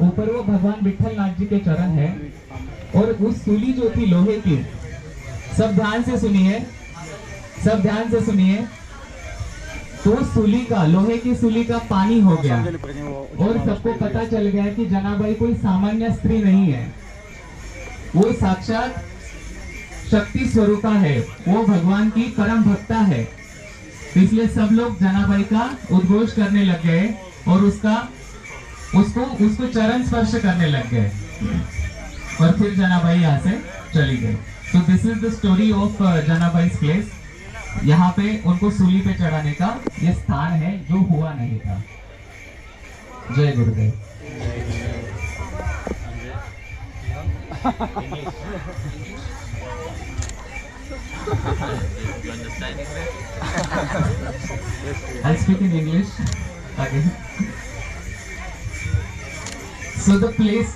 ऊपर वो भगवान विठल नाथ जी के चरण है, और उस सूली जो थी लोहे की, सब ध्यान से सुनिए, सब ध्यान से सुनिए, तो सूली का, लोहे की सूली का पानी हो गया, और सबको पता चल गया कि जनाबाई कोई सामान्य स्त्री नहीं है, वो साक्षात शक्ति स्वरूपा है, वो भगवान की परम भक्ता है। इसलिए सब लोग जनाबाई का उद्घोष करने लग गए और उसको चरण स्पर्श करने लग गए, और फिर जनाबाई यहाँ से चली गई। So this is the story of जनाबाई's place। यहाँ पे उनको सूली पे चढ़ाने का ये स्थान है जो हुआ नहीं था। जय गुरुदेव। I'll speak in English again. So the place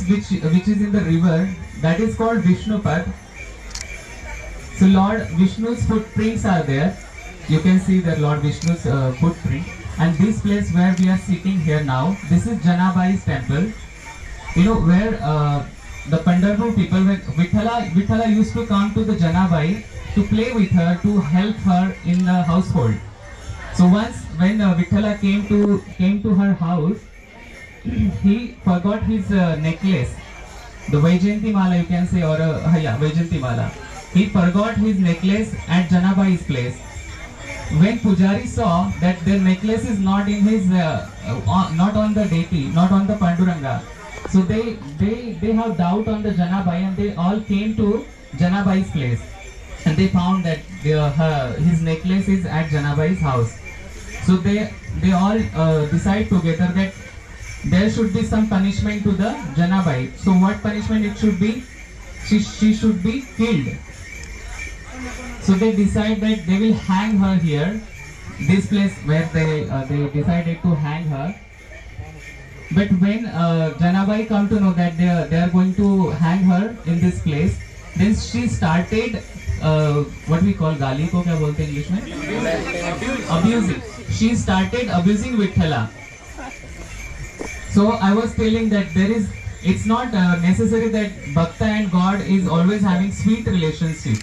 which is in the river, that is called Vishnupad. So Lord Vishnu's footprints are there. You can see the Lord Vishnu's footprint. And this place where we are sitting here now, this is Janabai's temple. You know where the Pandharpur people, when Vithala used to come to the Janabai to play with her, to help her in the household. So once when Vithala came to her house, he forgot his necklace, the Vaijayanti Mala, you can say, or Vaijayanti Mala. He forgot his necklace at Janabai's place. When Pujari saw that their necklace is not in his, not on the deity, not on the Panduranga, so they have doubt on the Janabai, and they all came to Janabai's place, and they found that his necklace is at Janabai's house. So they all decide together that there should be some punishment to the Janabai. So what punishment it should be? She should be killed. So they decide that they will hang her here, this place where they decided to hang her. But when Janabai come to know that they are going to hang her in this place, then she started what we call gali ko kya bolte English mein? Abusing. She started abusing Vithala. So I was telling that it's not necessary that Bhakta and God is always having sweet relationship.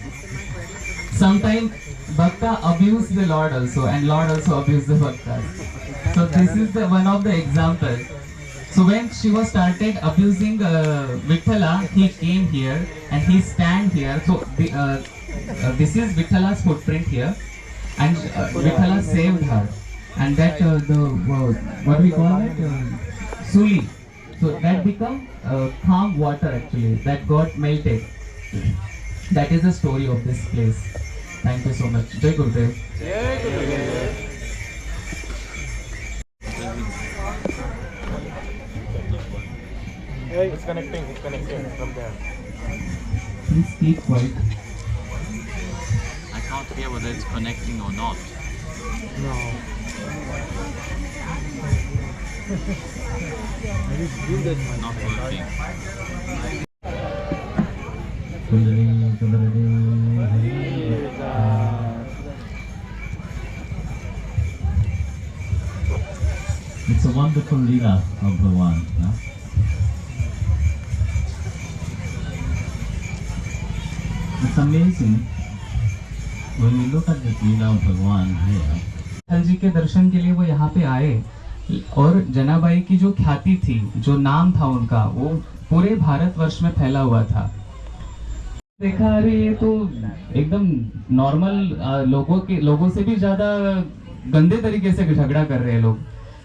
Sometimes Bhakta abuse the Lord also, and Lord also abuse the Bhakta. So this is one of the examples. So when she was started abusing Vithala, he came here and he stand here. So this is Vitthala's footprint here, and Vithala saved her, and that what we call it, Suli. So that become calm water actually, that got melted. That is the story of this place. Thank you so much. Jai Gurudev. Jai Gurudev. Hey, it's connecting from there. Please keep quiet. I can't hear whether it's connecting or not. No. Not working. It's a wonderful Leela of Bhagavan. No? It's amazing when we look at the Leela of Bhagavan here. Vitthal जी के दर्शन के लिए वो यहाँ पे आए, और जनाबाई की जो ख्याति थी, जो नाम था उनका, वो पूरे भारतवर्ष में फैला हुआ था। देखा, अरे ये तो एकदम नॉर्मल लोगों से भी ज्यादा गंदे तरीके से झगड़ा कर रहे हैं लोग,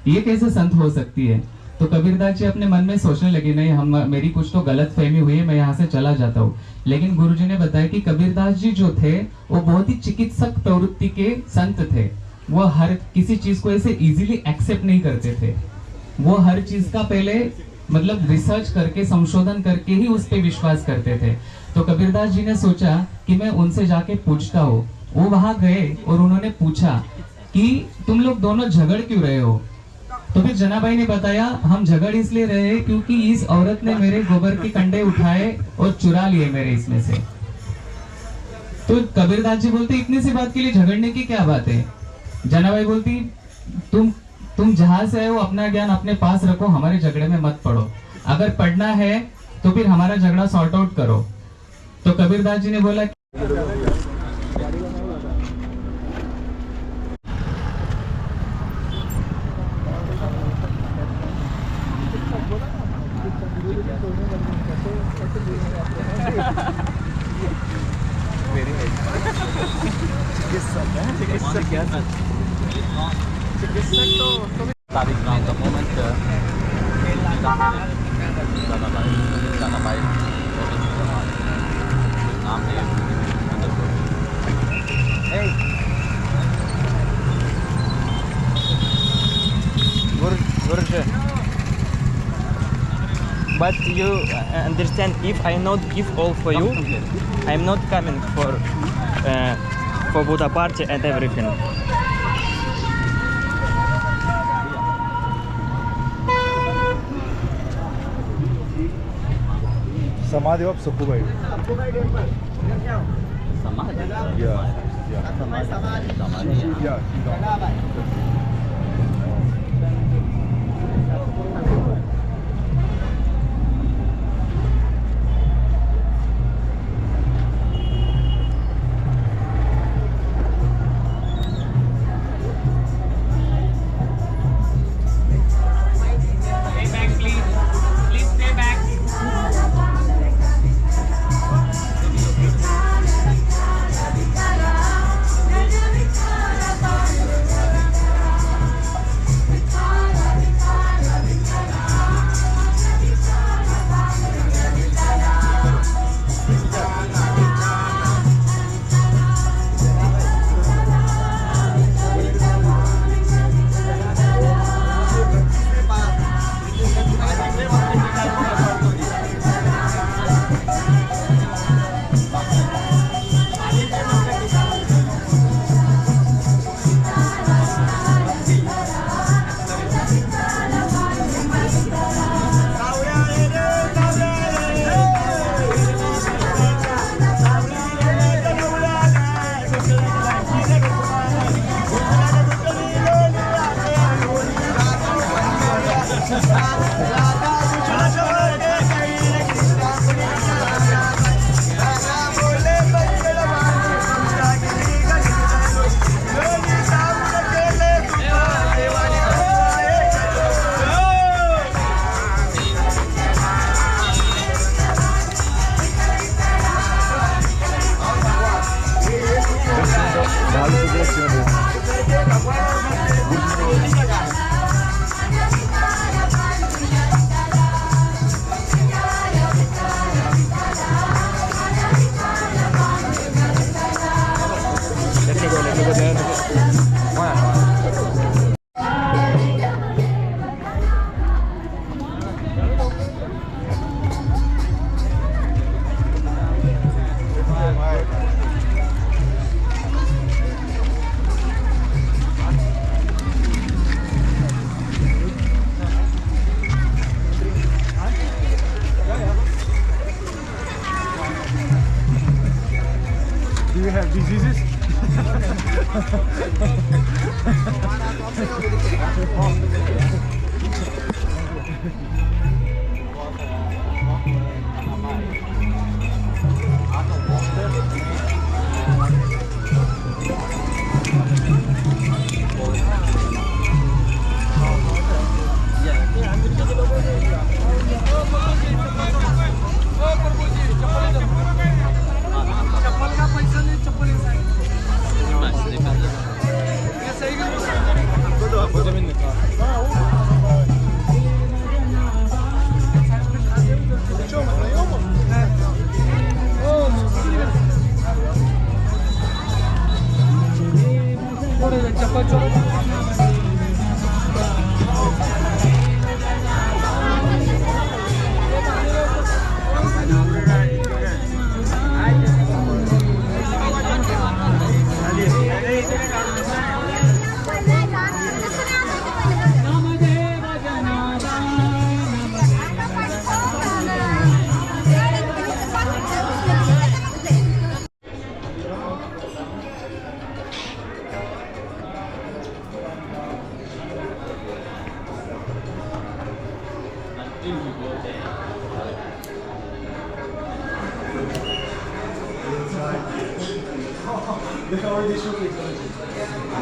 ये कैसे संत हो सकती है? तो कबीरदास जी अपने मन में सोचने लगे, नहीं, मेरी कुछ तो गलत फहमी हुई है, मैं यहाँ से चला जाता हूँ। लेकिन गुरुजी ने बताया कि कबीरदास जी जो थे वो बहुत ही चिकित्सक प्रवृत्ति के संत थे। वो हर किसी चीज को ऐसे इजीली एक्सेप्ट नहीं करते थे। वो हर चीज का पहले मतलब रिसर्च करके, संशोधन करके ही उस पे विश्वास करते थे। तो कबीरदास जी ने सोचा कि मैं उनसे जाके पूछता हूँ। वो वहां गए और उन्होंने पूछा कि तुम लोग दोनों झगड़ क्यों रहे हो? तो फिर जनाबाई ने बताया, हम झगड़ इसलिए रहे क्योंकि इस औरत ने मेरे गोबर के कंडे उठाए और चुरा लिए मेरे इसमें से। तो कबीरदास जी बोलते, इतनी सी बात के लिए झगड़ने की क्या बात है? जनाबाई बोलती, तुम तुम जहाँ से हो अपना ज्ञान अपने पास रखो, हमारे झगड़े में मत पड़ो। अगर पढ़ना है तो फिर हमारा झगड़ा सॉर्ट आउट करो। तो कबीरदास जी ने बोला Starting from the moment jnana by Namdev Pandharpur. But you understand, if I not give all for you, I'm not coming for Buddha party and everything. Samadhi of Sukubai. Samadhi. Yeah. Samadhi. Yeah. Do you have diseases? They already showed it.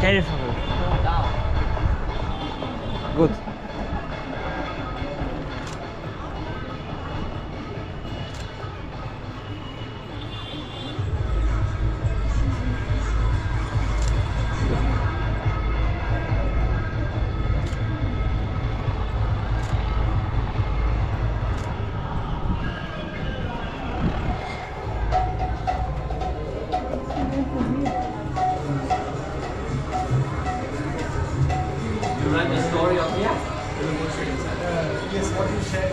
Careful. Good. You write the story of here? Yes, what he shared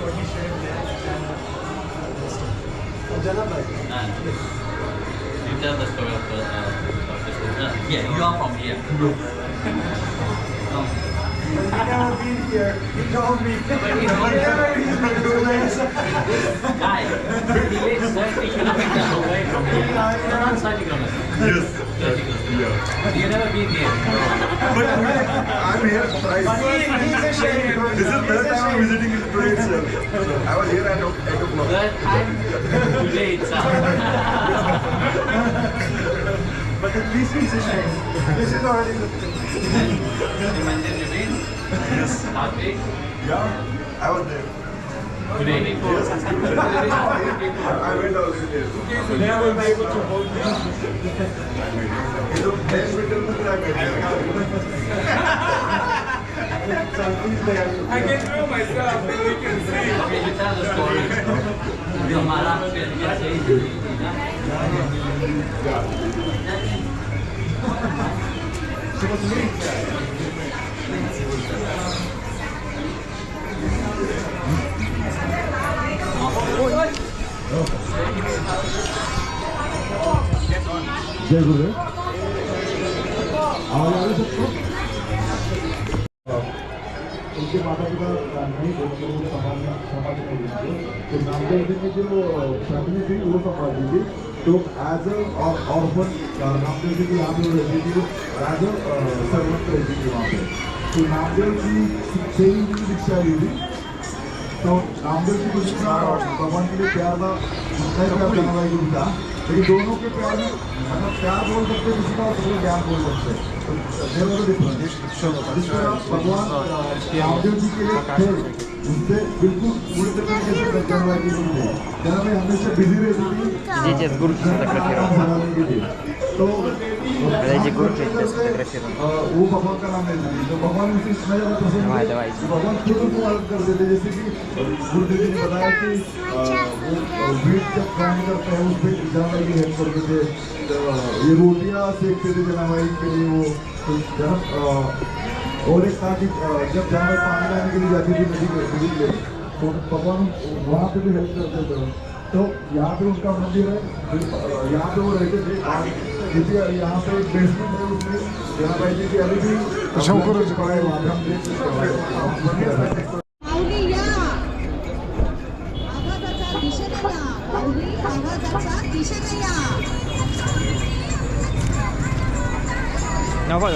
there. Ajnana bhai. You tell the story of this. Yeah, you are from here. No. He never been here. He told me. But he never been to this guy. He lives 30 kilometers away from here. No, not 30 kilometers. Yes. 30 kilometers. Yeah. You never been here. But I'm here thrice. He's a shame. This is third time I'm visiting it today itself. I was here at 8 o'clock. Third time today itself. But at least he's a shame. This is already the thing. You mentioned you been? Yes. Last week? Yeah. I was there. Today? Yes. I went already there. They will be able to hold me. In the next winter, I went there. So he's there. I can feel myself, and you can see. Okay, you tell the story. Your Maharashtra, you can say it. जय गुरु आवाज आ रही सबको उनके माता पिता नहीं बोलते वो समाज में तो नामदेव जी ने जो फैमिली थी वो संभाली थी तो एज ऑर्फन नामदेव जी की यहाँ पे रहती थी एज सर्वेंट रहती थी वहाँ पे तो नामदेव जी से ही दीक्षा ली थी तो नामदेव जी की दीक्षा भगवान के लिए प्यार था उनका ही प्यार करना भाई जी था लेकिन दोनों के प्यार में मतलब प्यार बोल सकते हैं किसी का और दूसरे ज्ञान बोल सकते हैं तो देर वाला डिफरेंस जिस तरह भगवान रामदेव जी के लिए थे उनसे बिल्कुल पूरी तरीके से जनवाई की नहीं थे जनवाई हमेशा बिजी रहती थी Здесь гурки сфотографированы. तो Подойди к гурке, тебя сфотографируем. वो भगवान का नाम लेते थे तो भगवान उनसे इतना ज़्यादा पसंद Давай, थे давай. कि भगवान खुद उनको हेल्प कर देते जैसे कि गुरुदेव जी ने बताया कि वो वीट जब ग्राइंड करते हैं उस पर जनाबाई की हेल्प करते थे ये रोटियां सेकते थे जनाबाई के लिए वो तो जब और एक था कि जब जनाबाई पानी लाने के लिए जाती थी नदी में तो भगवान वहाँ पे भी हेल्प करते थे तो यहाँ पे उनका मंदिर है यहाँ पे वो रहते थे क्योंकि यहाँ पे एक बेसमेंट है उसमें जनाबाई जी की अभी भी पड़ा है वहाँ पे हम देख सकते हैं माऊली या आवाजाच्या दिशेने या माऊली आवाजाच्या दिशेने या Ну, вот.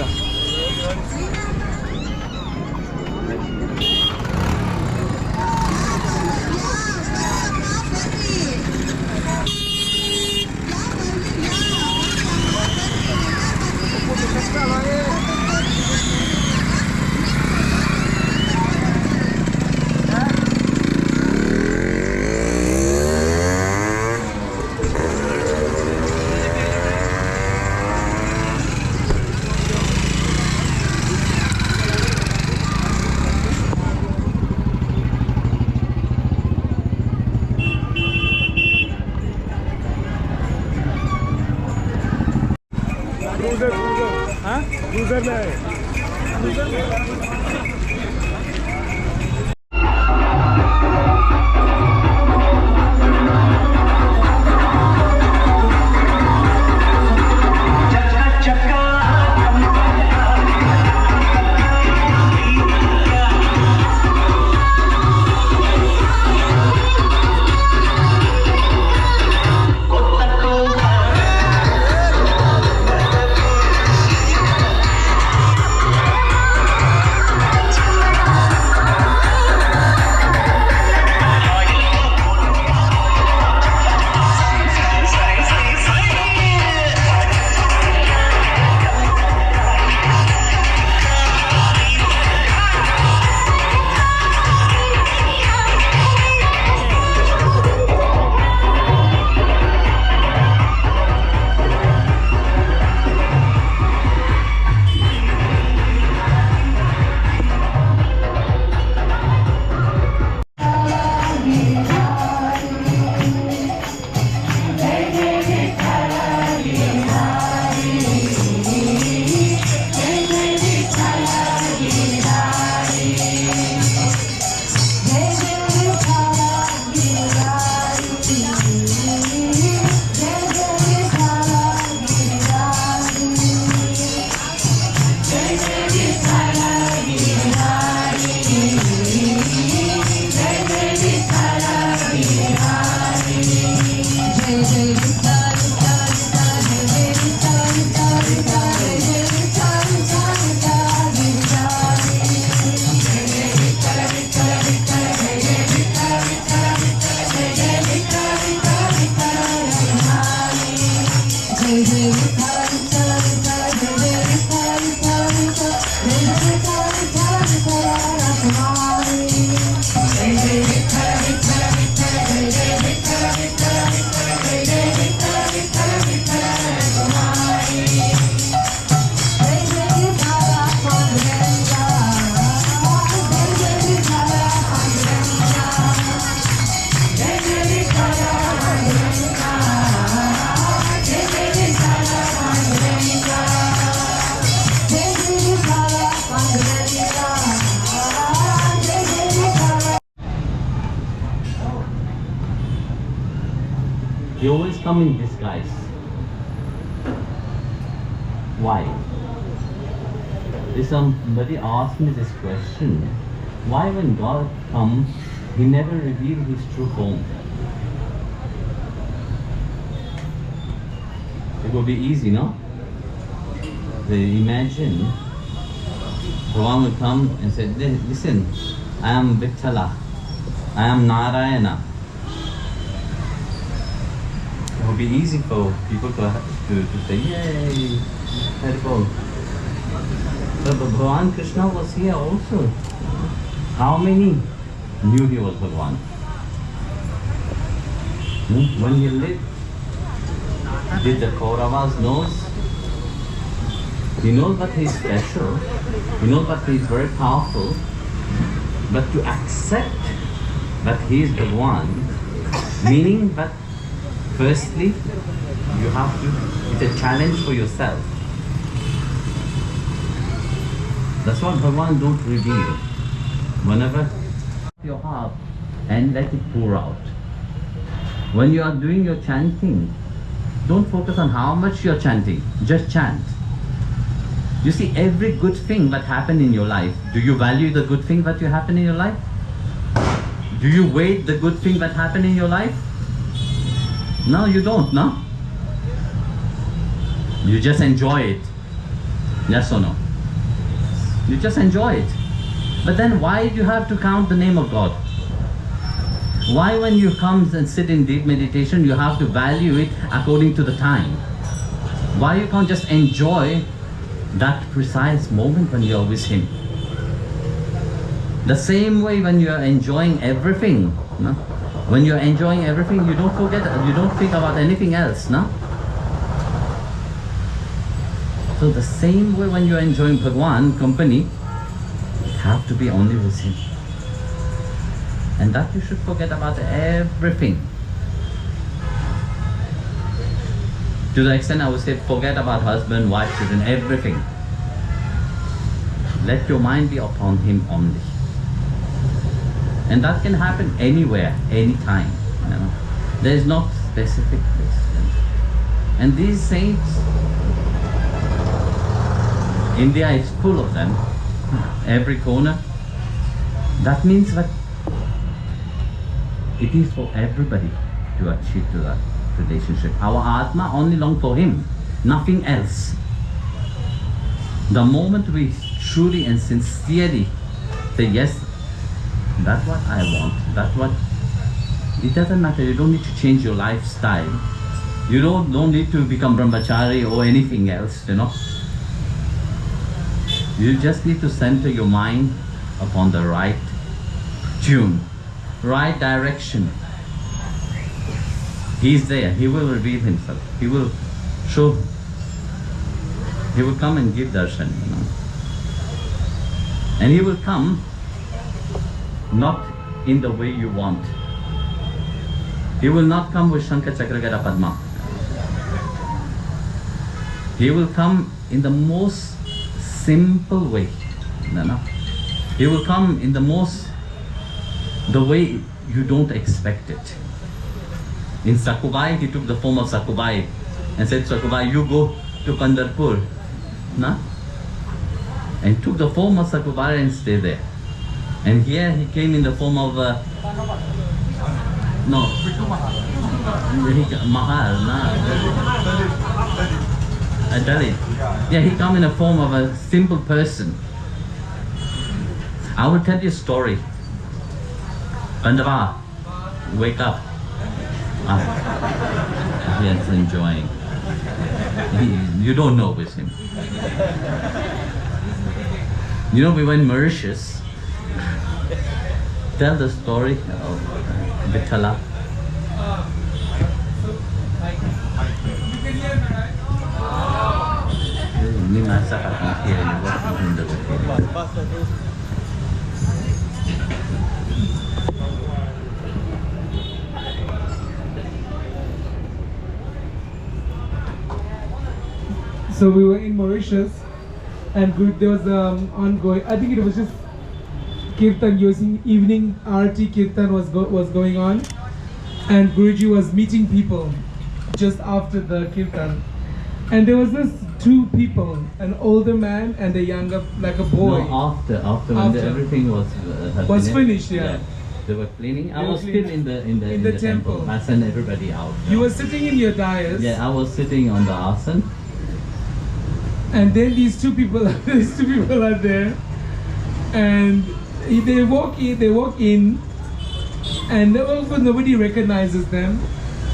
They always come in disguise. Why? Somebody asked me this question. Why when God comes, He never reveals His true form? It would be easy, no? They imagine Bhagavan would come and say, listen, I am Vithala, I am Narayana. It would be easy for people to say, yay, terrible. But Bhagavan Krishna was here also. How many knew he was Bhagavan? When he lived, did the Kauravas knows? He knows that he is special, he knows that he is very powerful, but to accept that he is Bhagavan, meaning that firstly, you have to, it's a challenge for yourself. That's what Bhagavan don't reveal. Whenever your heart and let it pour out. When you are doing your chanting, don't focus on how much you're chanting, just chant. You see, every good thing that happened in your life, do you value the good thing that you happen in your life? Do you weight the good thing that happened in your life? No, you don't, no? You just enjoy it. Yes or no? You just enjoy it. But then why do you have to count the name of God? Why when you come and sit in deep meditation, you have to value it according to the time? Why you can't just enjoy that precise moment when you're with Him? The same way when you're enjoying everything, no? When you're enjoying everything, you don't forget, you don't think about anything else, no? So the same way when you're enjoying Bhagwan company, you have to be only with Him. And that you should forget about everything. To the extent I would say, forget about husband, wife, children, everything. Let your mind be upon him only. And that can happen anywhere, anytime. You know? There is no specific place. And these saints, India is full of them, every corner. That means that it is for everybody to achieve to that relationship. Our Atma only longs for him, nothing else. The moment we truly and sincerely say, yes, that's what I want, that's what, it doesn't matter, you don't need to change your lifestyle. You don't need to become brahmachari or anything else, you know. You just need to center your mind upon the right tune, right direction. He's there, he will reveal himself, he will show, he will come and give darshan, you know. And he will come not in the way you want. He will not come with Shankha Chakra Gada Padma. He will come in the most simple way. No. He will come in the way you don't expect it. In Sakubai, he took the form of Sakubai and said, Sakubai, you go to Pandharpur. No? And took the form of Sakubai and stay there. And here he came in the form of Mahal, a Dalit. Yeah, he come in the form of a simple person. I will tell you a story. Pandava, wake up. He is enjoying. You don't know with him. You know, we went Mauritius. Tell the story of Vitala. So we were in Mauritius, and there was ongoing. I think it was just kirtan, using evening arati kirtan was going on, and Guruji was meeting people just after the kirtan, and there was this two people, an older man and a younger, like a boy. No, after when everything was finished, yeah. They were cleaning. I was still in the temple. I sent everybody out. You were sitting in your dais. Yeah, I was sitting on the asan. And then these two people are there, and they walk in, and nobody recognizes them,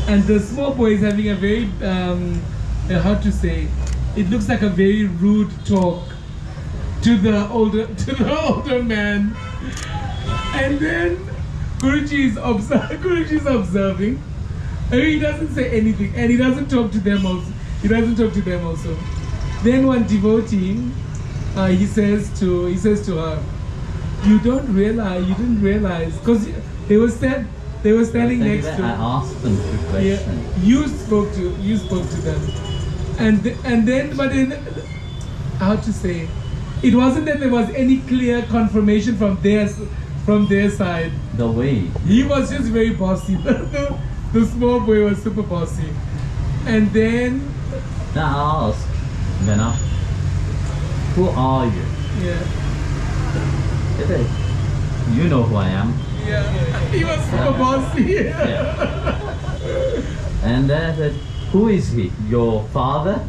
and the small boy is having a very how to say, it looks like a very rude talk to the older man, and then Guruji is observing, and he doesn't say anything, and he doesn't talk to them also. Then one devotee, he says to her, you didn't realize, because they were standing next to. I asked them two questions. Yeah, you spoke to them, and then how to say, it wasn't that there was any clear confirmation from their side. The way he was just very bossy. The small boy was super bossy, and then I asked, who are you? Yeah. He said, you know who I am. Yeah. He was super bossy. Yeah. And then I said, who is he? Your father?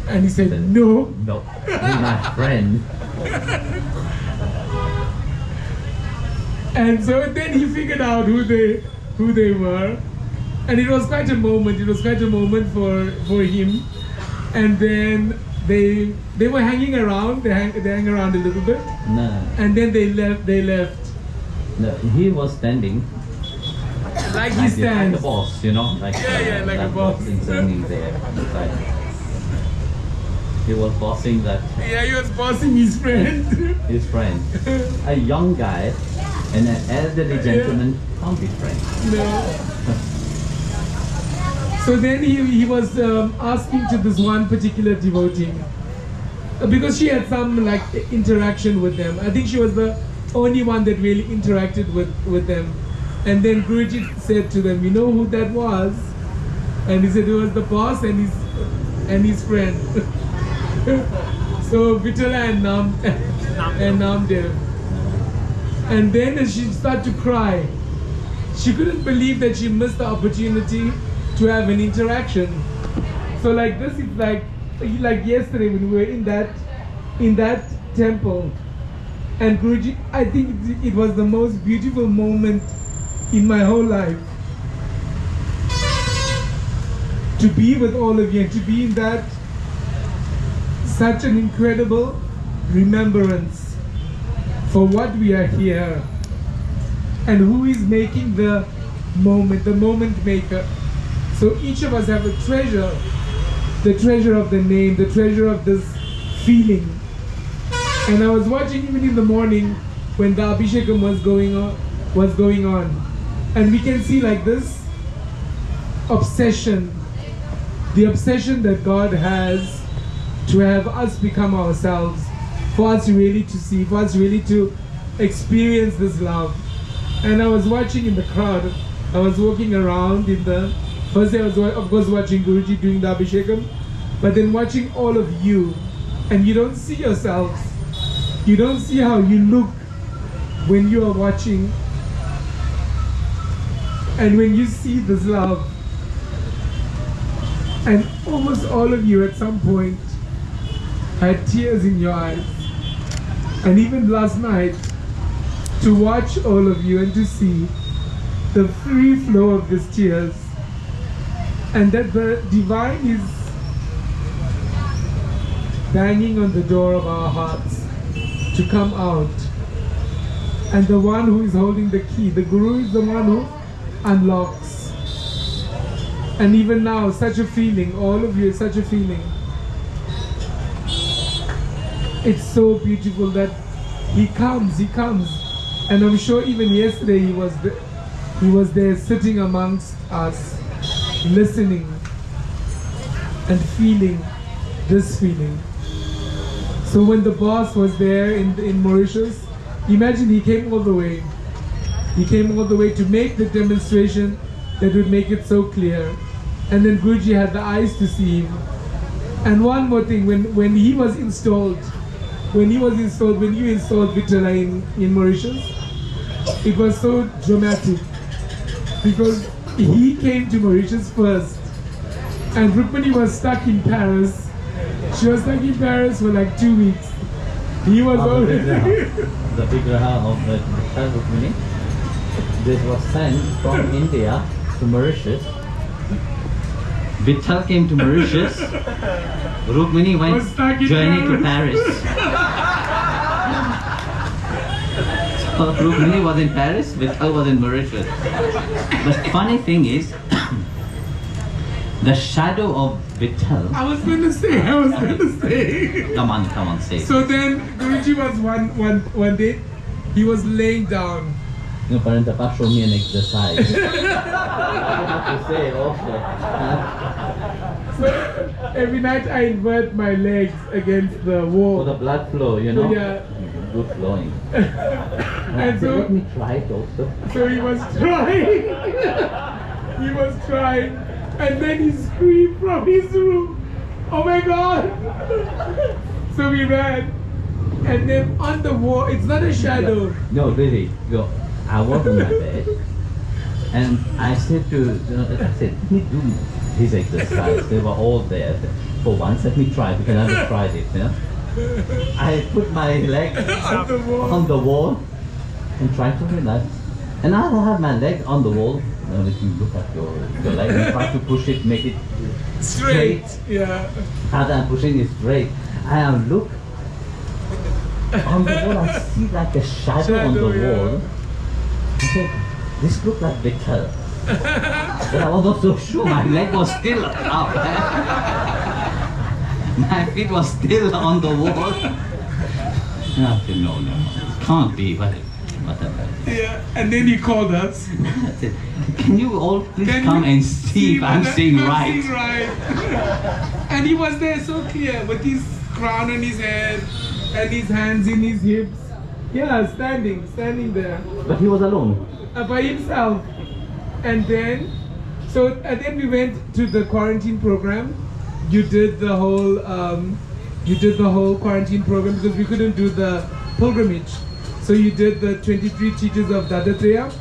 And he said, no. No, he's my friend. And so then he figured out who they were, and it was quite a moment. It was quite a moment for him. And then they were hanging around. They hang around a little bit. No. And then they left. No, he was standing. Like he stands. Like a boss, you know. Like like a boss. Standing there. He was bossing that. Yeah, he was bossing his friend. His friend. A young guy and an elderly gentleman can't be friends. No. So then he was asking to this one particular devotee, because she had some like interaction with them. I think she was the only one that really interacted with them. And then Guruji said to them, you know who that was? And he said it was the boss and his friend. So Vitala and Namdev. And then she started to cry. She couldn't believe that she missed the opportunity to have an interaction. So like this is like yesterday when we were in that temple, and Guruji, I think it was the most beautiful moment in my whole life to be with all of you and to be in that such an incredible remembrance for what we are here and who is making the moment maker. So each of us have a treasure, the treasure of the name, the treasure of this feeling. And I was watching even in the morning when the Abhishekam was going on. And we can see like this obsession, the obsession that God has to have us become ourselves, for us really to see, for us really to experience this love. And I was watching in the crowd, I was walking around in the, first day I was of course watching Guruji doing the Abhishekam, but then watching all of you, and you don't see yourselves, you don't see how you look when you are watching, and when you see this love. And almost all of you at some point had tears in your eyes. And even last night, to watch all of you and to see the free flow of these tears, and that the divine is banging on the door of our hearts to come out. And the one who is holding the key, the Guru, is the one who unlocks. And even now, such a feeling, all of you, such a feeling. It's so beautiful that he comes. And I'm sure even yesterday he was there sitting amongst us, listening and feeling this feeling. So when the boss was there in Mauritius, imagine he came all the way. He came all the way to make the demonstration that would make it so clear. And then Guruji had the eyes to see him. And one more thing, when he was installed, when you installed Vitala in Mauritius, it was so dramatic because he came to Mauritius first, and Rukmini was stuck in Paris. She was stuck in Paris for like 2 weeks. He was already the Vigraha of the Rukmini. This was sent from India to Mauritius. Vitthal came to Mauritius. Rukmini went journey to Paris. So Rukmini was in Paris, Vitthal was in Mauritius. But funny thing is, the shadow of Vitthal. I was going to say. Come on, say. So then Guruji was one day, he was laying down. No, Parantapa, show me an exercise. I have to say also. So every night I invert my legs against the wall. For the blood flow, you know? Yeah. Good flowing. And so, let me try it also. So he was trying. He was trying. And then he screamed from his room, "Oh my God!" So we ran. And then on the wall, it's not a shadow. No, really. I was on my bed, and I said let me do this exercise. They were all there. For once, let me try, because I never tried it. Yeah? I put my leg on the wall and tried to relax. And I have my leg on the wall. If you look at your leg and try to push it, make it straight. Yeah. As I'm pushing it straight, I look on the wall. I see like a shadow on the wall. I said, this looked like Vitthal. But I was not so sure. My leg was still up. My feet was still on the wall. And I said, no, it can't be. Whatever. Yeah, and then he called us. Can you all please Can come you and see if I'm saying right? Seeing right. And he was there so clear with his crown on his head and his hands in his hips. Yeah, standing there. But he was alone. By himself. And then we went to the quarantine program. You did the whole quarantine program because we couldn't do the pilgrimage. So you did the 23 teachers of Dattatreya.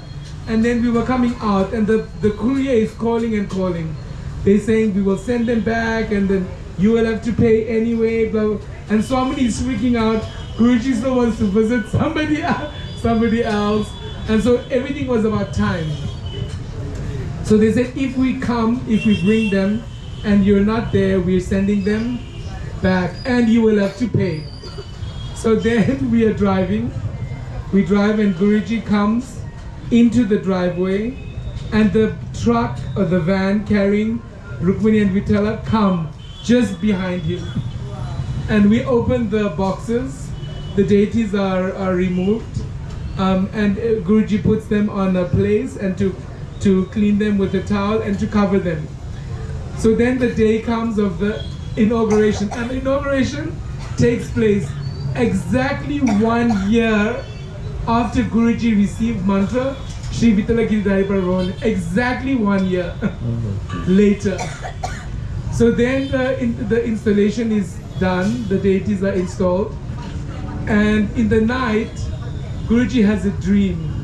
And then we were coming out and the courier is calling and calling. They're saying we will send them back and then you will have to pay anyway. Blah, blah. And Swami is freaking out. Guruji still wants to visit somebody else. And so everything was about time. So they said if we bring them and you're not there, we're sending them back and you will have to pay. So then we are driving. We drive and Guruji comes into the driveway and the truck or the van carrying Rukmini and Vitala come just behind him. And we open the boxes. The deities are removed. And Guruji puts them on a place and to clean them with a towel and to cover them. So then the day comes of the inauguration, and the inauguration takes place exactly 1 year after Guruji received mantra. Sri Vitala Giridhari Paramahamsa, exactly 1 year later. So then the installation is done, the deities are installed, and in the night Guruji has a dream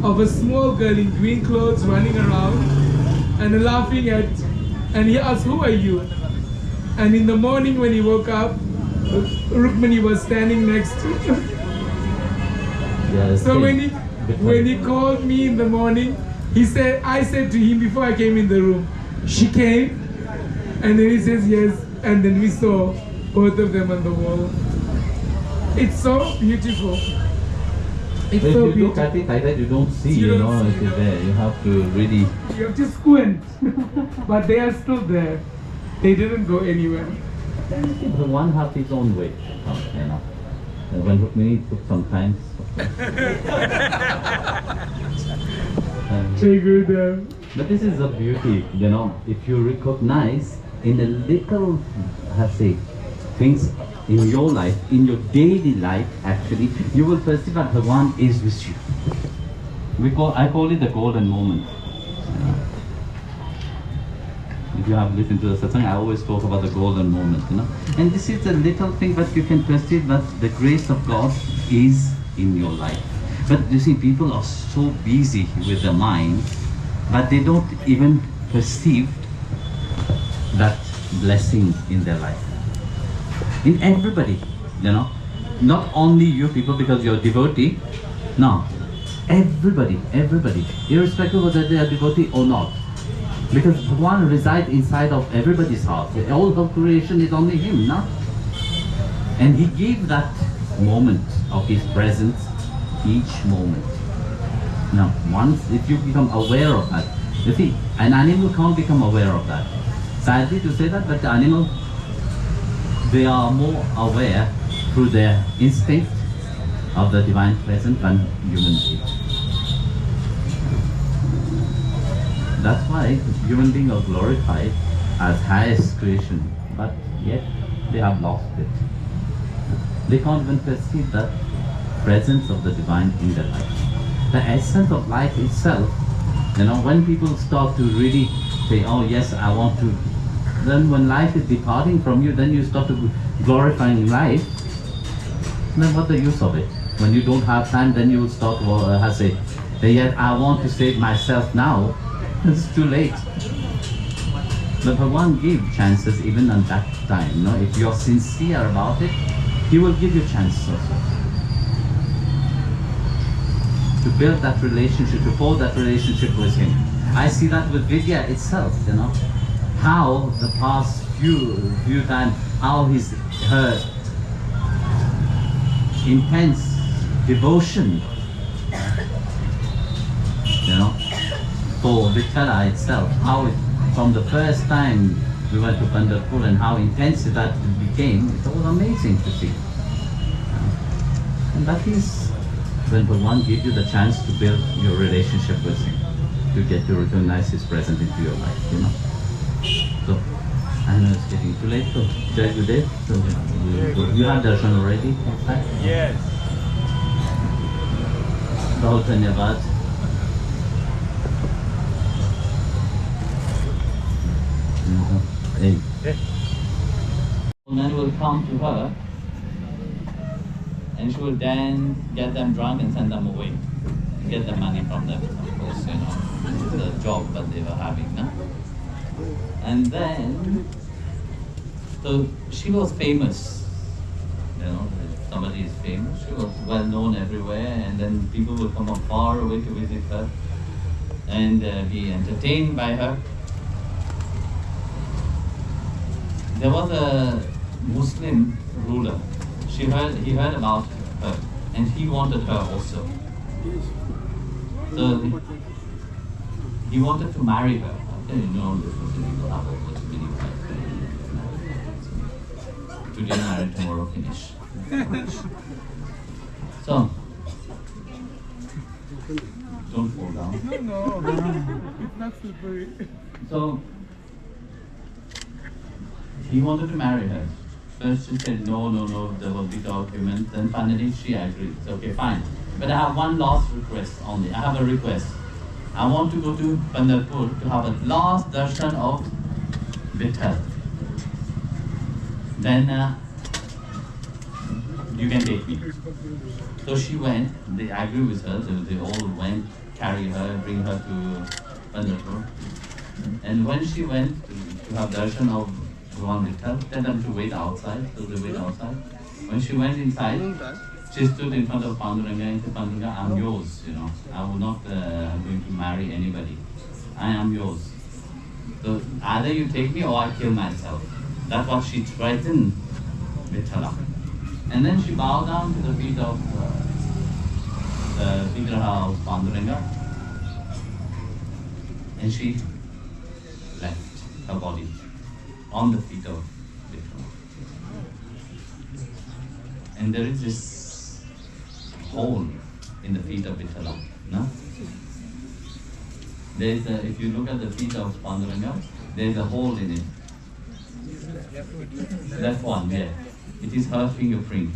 of a small girl in green clothes running around and laughing and he asked, "Who are you?" And in the morning when he woke up, Rukmini was standing next to him. Yes, So when he called me in the morning, I said to him before I came in the room, "She came?" And then he says, "Yes." And then we saw both of them on the wall. It's so beautiful. It's If so you look beautiful. at it like that, you don't see, You you don't know, see, it is there. You have to really... You have to squint. But they are still there. They didn't go anywhere. The one has his own way, you know. And when Rukmini took some time... Jai Gurudev. But this is the beauty, you know, if you recognize in a little, things in your life, in your daily life, actually, you will perceive that Bhagavan is with you. I call it the golden moment. If you have listened to the satsang, I always talk about the golden moment, you know. And this is a little thing that you can perceive that the grace of God is in your life. But you see, people are so busy with the mind, but they don't even perceive that blessing in their life. In everybody, you know, not only you people because you're devotee, no, everybody, irrespective of whether they are devotee or not. Because Bhagavan resides inside of everybody's heart. All of creation is only Him, no? And He gave that moment of His presence each moment. Now, once if you become aware of that, you see, an animal can't become aware of that. Sadly to say that, but the animal, they are more aware through their instinct of the divine presence than human beings. That's why human beings are glorified as highest creation, but yet they have lost it. They can't even perceive the presence of the divine in their life. The essence of life itself, you know, when people start to really say, "Oh yes, I want to," then when life is departing from you, then you start to glorifying life. Then what's the use of it? When you don't have time, then you will start yet I want to save myself now. It's too late. But Bhagavan gave chances even at that time. You know, if you're sincere about it, He will give you chances also. To build that relationship, to hold that relationship with Him. I see that with Vidya itself, you know. How the past few times, how her intense devotion, you know, for Vitala itself, how it, from the first time we went to Pandharpur and how intense that became, it was amazing to see. And that is when Bhagavan gives you the chance to build your relationship with him, to get to recognize his presence into your life, you know. So, I know it's getting too late, so Jai Gurudev, so you have darshan already? Yes. Bahut dhanyavad. Hey. Men will come to her and she will then get them drunk and send them away. Get the money from them, of course, you know, the job that they were having. No? And then, so she was famous, you know, if somebody is famous, she was well known everywhere, and then people would come from far away to visit her and be entertained by her. There was a Muslim ruler. He heard about her, and he wanted her also. So he wanted to marry her. Okay, you know, this Muslim people have always many wives. Today marry, tomorrow finish. So don't fall down. No, it's not slippery. So he wanted to marry her. First she said no, there will be documents. Then finally she agreed. It's okay, fine. But I have one last request only. I have a request. I want to go to Pandharpur to have a last darshan of Vitthal. Then you can take me. So she went. They agreed with her. They all went, carry her, bring her to Pandharpur. And when she went to have darshan of Bhagavan Vitthal, tell them to wait outside. So they wait outside. When she went inside, she stood in front of Panduranga and said, Panduranga, I'm yours, you know. I will not going to marry anybody. I am yours. So either you take me or I kill myself. That's what she threatened Vithala. And then she bowed down to the feet of the Vigraha of Panduranga. And she left her body on the feet of Vithala. And there is this hole in the feet of Vithala. No? There's a, if you look at the feet of Panduranga, there's a hole in it. Left one, yeah. It is her fingerprint,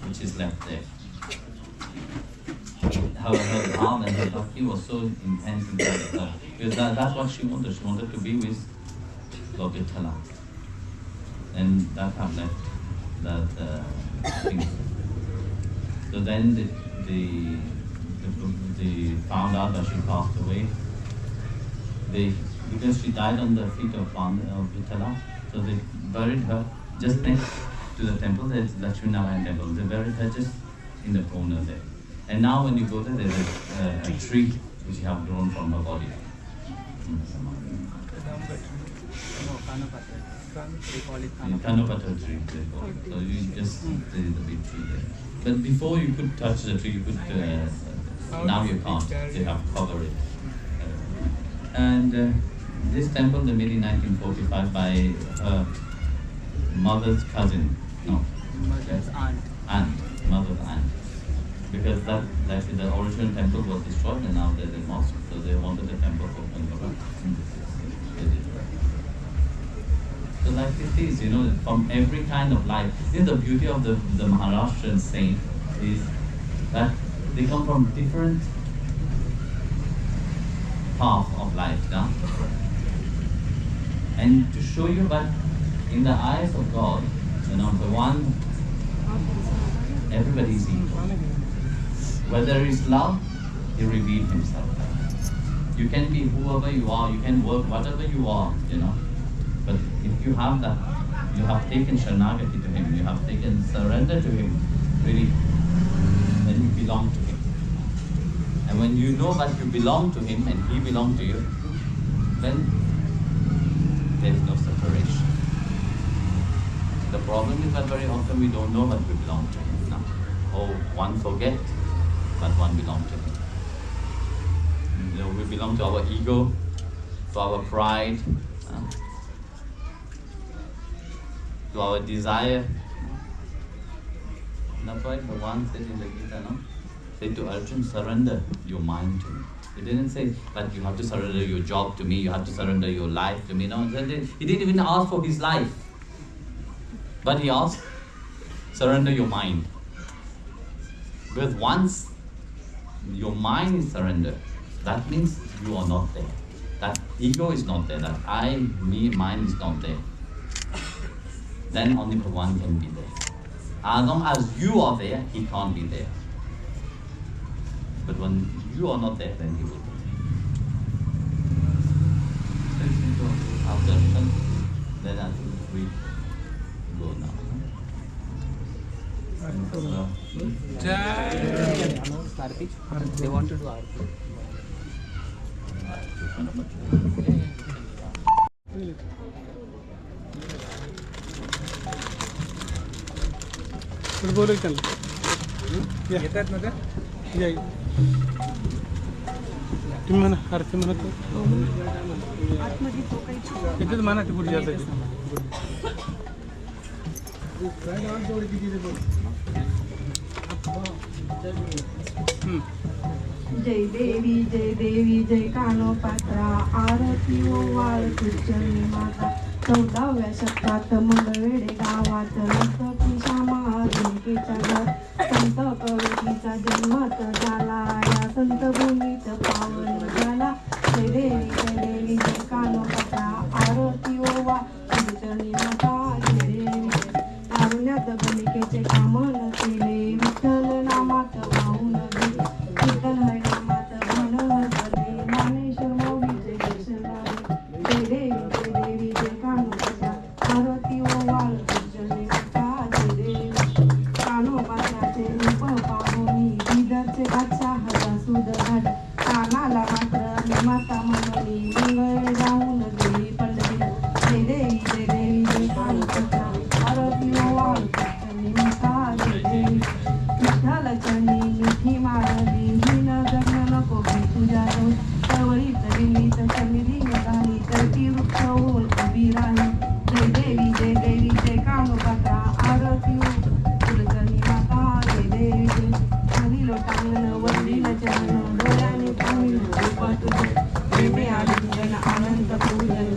which is left there. Her arm and her bhakti was so intense inside of her. Because that's what she wanted. She wanted to be with Lord Vithala. And that have left that finger. So then they found out that she passed away. Because she died on the feet of Vithala, so they buried her just next to the temple. There's Lakshmi Narayan temple. They buried her just in the corner there. And now when you go there, there's a tree which have grown from her body. Kanopatra tree, they call it. So you just, there is a big tree there. But before you could touch the tree, you could, now you can't. They have covered it. And this temple they made in 1945 by her mother's cousin. No. Mother's aunt. Mother's aunt. Because the original temple was destroyed and now there's a mosque. So they wanted a temple for Pandharpur. So like it is, you know, from every kind of life. You know, the beauty of the Maharashtrian saint is that they come from different paths of life, yeah? And to show you that in the eyes of God, you know, the one, everybody is equal. Whether it's love, He revealed Himself. You can be whoever you are, you can work whatever you are, you know. But if you have that, you have taken Sharanagati to Him, you have taken surrender to Him, really, then you belong to Him. And when you know that you belong to Him and He belongs to you, then there is no separation. The problem is that very often we don't know that we belong to Him. No? Oh, one forget, but one belongs to Him. You know, we belong to our ego, to our pride, to our desire. That's why Bhagavan said in the Gita, no? said to Arjun, surrender your mind to me. He didn't say that you have to surrender your job to me, you have to surrender your life to me. No, he didn't even ask for his life. But he asked, surrender your mind. Because once your mind is surrendered, that means you are not there. That ego is not there, that I, me, mind is not there. Then only Bhagavan can be there. As long as you are there, he can't be there. But when you are not there, then he will be there. Let's go after darshan. Then I think we go now. They want to do Aarti. बोलो चल येतात ना का या तुम्ही म्हणा आरती म्हणत इथेच म्हणा ती पुढे जायचं जय देवी जय कानोपात्रा आरती ओवाळ तुझ्या माता 14व्या शतकात मंगळवेढे गावात नर्तकी श्यामा देवीच्या घर संत कवटीचा जन्मत झाला या संत भूमीत पावन झाला जय देवी जय कानोपात्रा आरती ओवाळ तुझ्या माता जय देवी तारुण्यात गणिकेचे काम न केले विठ्ठल नामात वाहून गेले कीर्तन हरी नामात मन हरले ज्ञानेश्वर माऊलीचे दर्शन झाले जय देवी जय कानोपात्रा आरती ओवाळ तुझ्या माता जय देवी कानोपात्राचे रूप पाहुनी बिदरचे बादशाह जासूद झाले कानाला मात्र माता म्हणली मंगळ जाऊन गेली पंढरी जय देवी जय कानोपात्रा आरती ओवाळ तुझ्या माता जय देवी विठ्ठल चरणी मिठी मारली हिन जगन नको भी तुझ्या रोज चळवळीत दिल्लीत समिधी निघाली तर ती वृक्ष होऊन उभी राहिली जय देवी जय कानोपात्रा आरती तुझ्या माता जय देवी खाली लोटांगण वरलीन चरण डोळ्याने पाहिलं रूप तुझे प्रेमे आलिंगन आनंद पूजन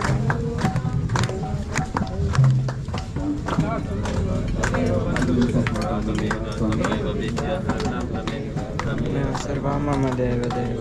सर्वा मम देव देव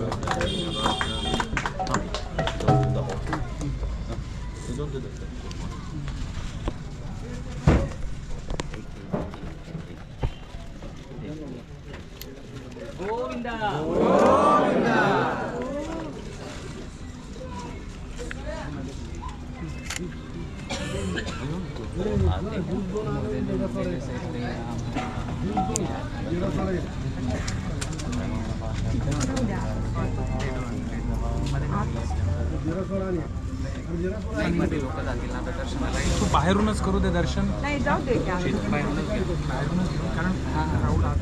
तू बाहेरूनच करू दे दर्शन नाही जाऊ दे बाहेरूनच कारण हा राऊंड आत